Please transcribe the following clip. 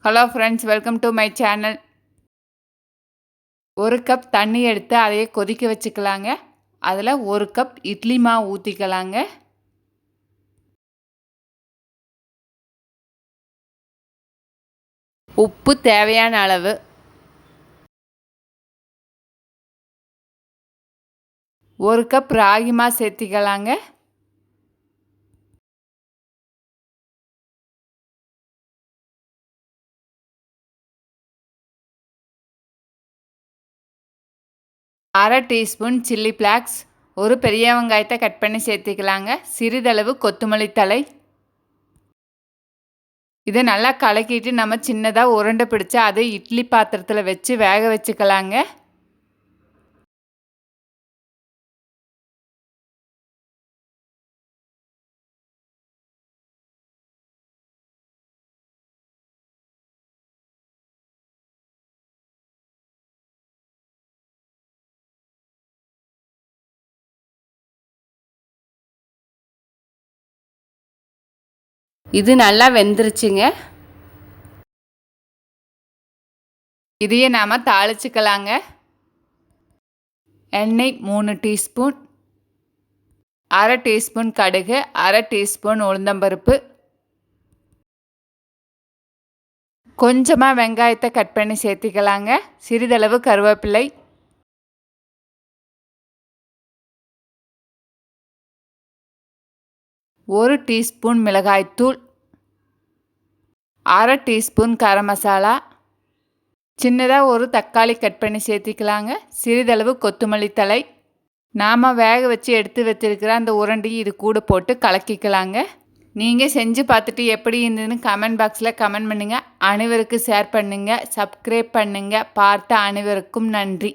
Hello friends, welcome to my channel. ஒரு cup தண்ணி எடுத்து அதையே கொதிக்க வச்சுக்கலாங்க. அதில் ஒரு கப் இட்லி மாவு ஊற்றிக்கலாங்க. உப்பு தேவையான அளவு. ஒரு கப் ராகி மாவு சேர்த்திக்கலாங்க. அரை டீஸ்பூன் சில்லி ஃப்ளாக்ஸ், ஒரு பெரிய வெங்காயத்தை கட் பண்ணி சேர்த்திக்கலாங்க. சிறிதளவு கொத்தமல்லி தழை. இதை நல்லா கலக்கிட்டு நம்ம சின்னதாக உருண்டை பிடிச்சி அதை இட்லி பாத்திரத்தில் வச்சு வேக வச்சுக்கலாங்க. இது நல்லா வெந்துருச்சுங்க. இதையே நாம் தாளிச்சுக்கலாங்க. எண்ணெய் 3 டீஸ்பூன், அரை டீஸ்பூன் கடுகு, அரை டீஸ்பூன் உளுந்தம்பருப்பு, கொஞ்சமாக வெங்காயத்தை கட் பண்ணி சேர்த்திக்கலாங்க. சிறிதளவு கருவேப்பிலை, ஒரு டீஸ்பூன் மிளகாய்த்தூள், அரை டீஸ்பூன் கரம் மசாலா, சின்னதாக ஒரு தக்காளி கட் பண்ணி சேர்த்திக்கலாங்க. சிறிதளவு கொத்தமல்லி தழை. நாம் வேக வச்சு எடுத்து வச்சிருக்கிற அந்த உருண்டையை இது கூட போட்டு கலக்கிக்கலாங்க. நீங்கள் செஞ்சு பார்த்துட்டு எப்படி இருந்ததுன்னு கமெண்ட் பாக்ஸில் கமெண்ட் பண்ணுங்கள். அனைவருக்கும் ஷேர் பண்ணுங்கள், சப்ஸ்கிரைப் பண்ணுங்கள். பார்த்த அனைவருக்கும் நன்றி.